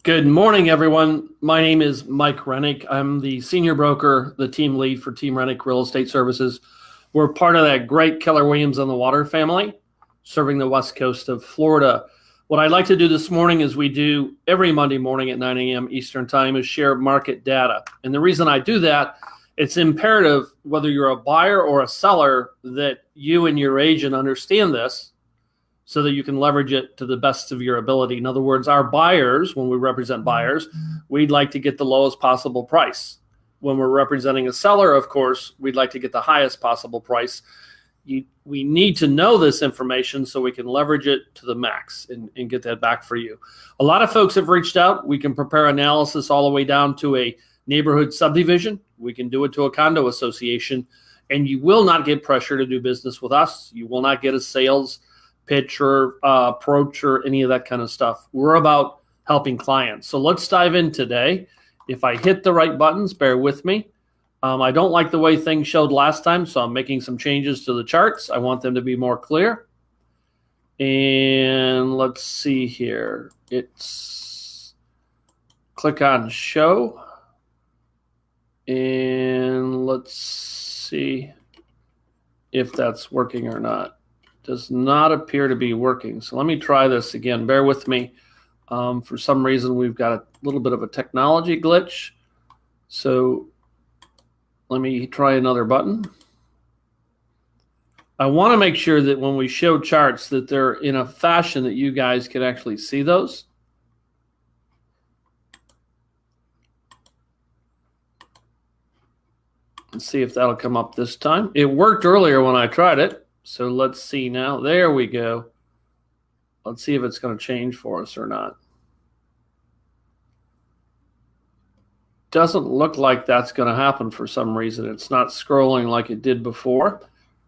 Good morning, everyone. My name is Mike Renick. I'm the senior broker, the team lead for Team Renick Real Estate Services. We're part of that great Keller Williams on the Water family, serving the west coast of Florida. What I'd like to do this morning, as we do every Monday morning at 9 a.m. Eastern Time, is share market data. And the reason I do that, it's imperative, whether you're a buyer or a seller, that you and your agent understand this, so that you can leverage it to the best of your ability. In other words, our buyers, when we represent buyers, we'd like to get the lowest possible price. When we're representing a seller, of course, we'd like to get the highest possible price. We need to know this information so we can leverage it to the max and get that back for you. A lot of folks have reached out. We can prepare analysis all the way down to a neighborhood subdivision. We can do it to a condo association. And you will not get pressure to do business with us. You will not get a sales pitch or approach or any of that kind of stuff. We're about helping clients. So let's dive in today. If I hit the right buttons, bear with me. I don't like the way things showed last time, so I'm making some changes to the charts. I want them to be more clear. And let's see here. It's click on show. And let's see if that's working or not. Does not appear to be working. So let me try this again. Bear with me. For some reason, we've got a little bit of a technology glitch. So let me try another button. I want to make sure that when we show charts that they're in a fashion that you guys can actually see those. Let's see if that'll come up this time. It worked earlier when I tried it. So let's see now. There we go. Let's see if it's going to change for us or not. Doesn't look like that's going to happen for some reason. It's not scrolling like it did before.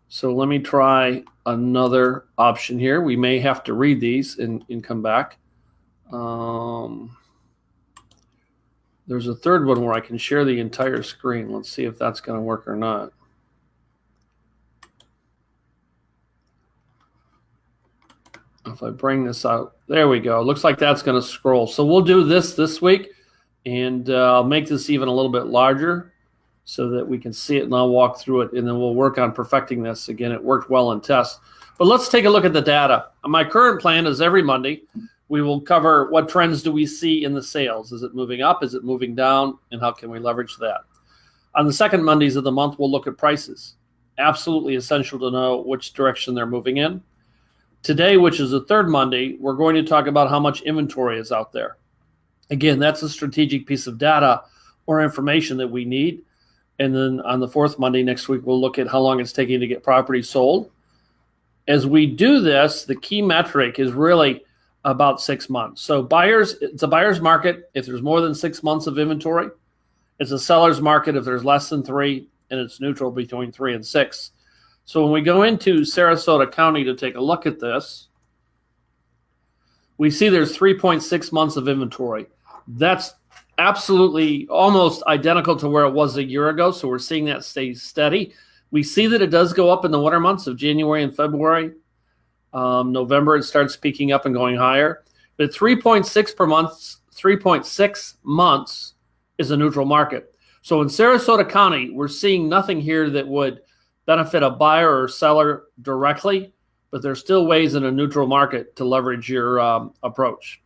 So let me try another option here. We may have to read these and come back. There's a third one where I can share the entire screen. Let's see if that's going to work or not. If I bring this out, there we go. Looks like that's going to scroll. So we'll do this week, and I'll make this even a little bit larger so that we can see it, and I'll walk through it, and then we'll work on perfecting this. Again, it worked well in test. But let's take a look at the data. My current plan is every Monday, we will cover what trends do we see in the sales. Is it moving up? Is it moving down? And how can we leverage that? On the second Mondays of the month, we'll look at prices. Absolutely essential to know which direction they're moving in. Today, which is the third Monday, we're going to talk about how much inventory is out there. Again, that's a strategic piece of data or information that we need. And then on the fourth Monday next week, we'll look at how long it's taking to get property sold. As we do this, the key metric is really about 6 months. So buyers, it's a buyer's market if there's more than 6 months of inventory. It's a seller's market if there's less than 3, and it's neutral between 3 and 6. So when we go into Sarasota County to take a look at this, we see there's 3.6 months of inventory. That's absolutely almost identical to where it was a year ago. So we're seeing that stay steady. We see that it does go up in the winter months of January and February. November, it starts peaking up and going higher. But 3.6 per month, 3.6 months is a neutral market. So in Sarasota County, we're seeing nothing here that would benefit a buyer or seller directly, but there's still ways in a neutral market to leverage your approach.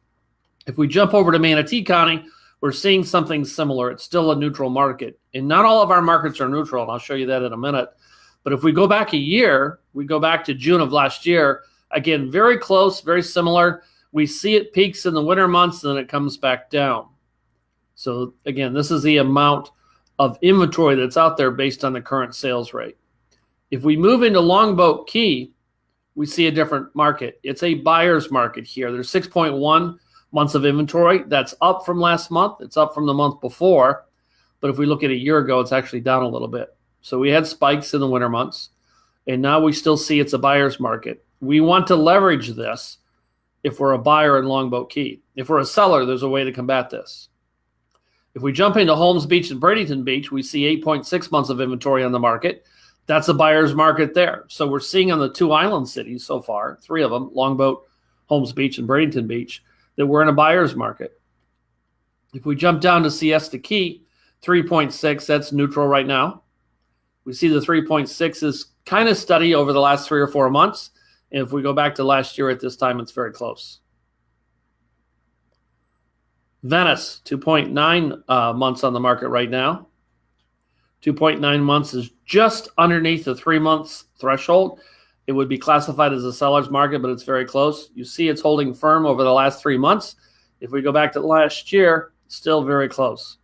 If we jump over to Manatee County, we're seeing something similar. It's still a neutral market. And not all of our markets are neutral, and I'll show you that in a minute. But if we go back a year, we go back to June of last year, again, very close, very similar. We see it peaks in the winter months, and then it comes back down. So again, this is the amount of inventory that's out there based on the current sales rate. If we move into Longboat Key, we see a different market. It's a buyer's market here. There's 6.1 months of inventory. That's up from last month. It's up from the month before. But if we look at a year ago, it's actually down a little bit. So we had spikes in the winter months, and now we still see it's a buyer's market. We want to leverage this if we're a buyer in Longboat Key. If we're a seller, there's a way to combat this. If we jump into Holmes Beach and Bradenton Beach, we see 8.6 months of inventory on the market. That's a buyer's market there. So we're seeing on the 2 island cities so far, 3 of them, Longboat, Holmes Beach, and Bradenton Beach, that we're in a buyer's market. If we jump down to Siesta Key, 3.6, that's neutral right now. We see the 3.6 is kind of steady over the last 3 or 4 months. And if we go back to last year at this time, it's very close. Venice, 2.9 months on the market right now. 2.9 months is just underneath the 3 months threshold. It would be classified as a seller's market, but it's very close. You see it's holding firm over the last 3 months. If we go back to last year, still very close.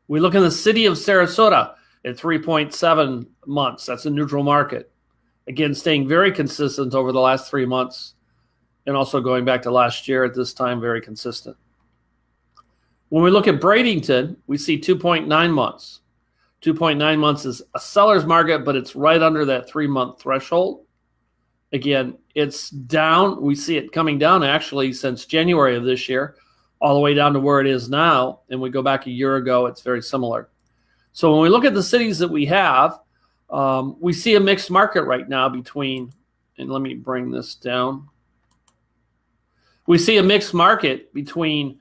We look in the city of Sarasota at 3.7 months. That's a neutral market. Again, staying very consistent over the last 3 months. And also going back to last year at this time, very consistent. When we look at Bradenton, we see 2.9 months. 2.9 months is a seller's market, but it's right under that 3-month threshold. Again, it's down. We see it coming down actually since January of this year, all the way down to where it is now. And we go back a year ago, it's very similar. So when we look at the cities that we have, we see a mixed market right now between, and let me bring this down. We see a mixed market between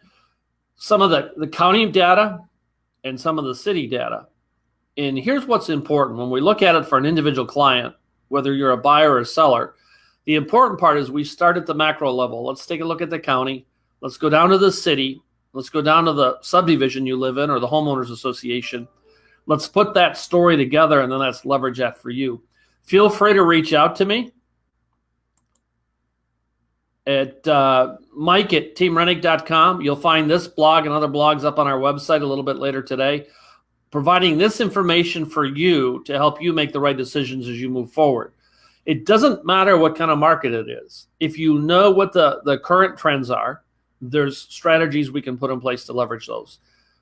some of the county data and some of the city data. And here's what's important. When we look at it for an individual client, whether you're a buyer or a seller, the important part is we start at the macro level. Let's take a look at the county. Let's go down to the city. Let's go down to the subdivision you live in or the homeowners association. Let's put that story together, and then let's leverage that for you. Feel free to reach out to me at Mike@teamrenick.com. You'll find this blog and other blogs up on our website a little bit later today, providing this information for you to help you make the right decisions as you move forward. It doesn't matter what kind of market it is. If you know what the current trends are, there's strategies we can put in place to leverage those.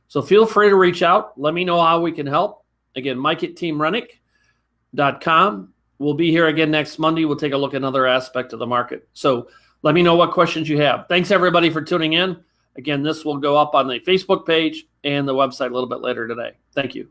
So feel free to reach out. Let me know how we can help. Again, Mike@teamrenick.com. We'll be here again next Monday. We'll take a look at another aspect of the market. So let me know what questions you have. Thanks, everybody, for tuning in. Again, this will go up on the Facebook page and the website a little bit later today. Thank you.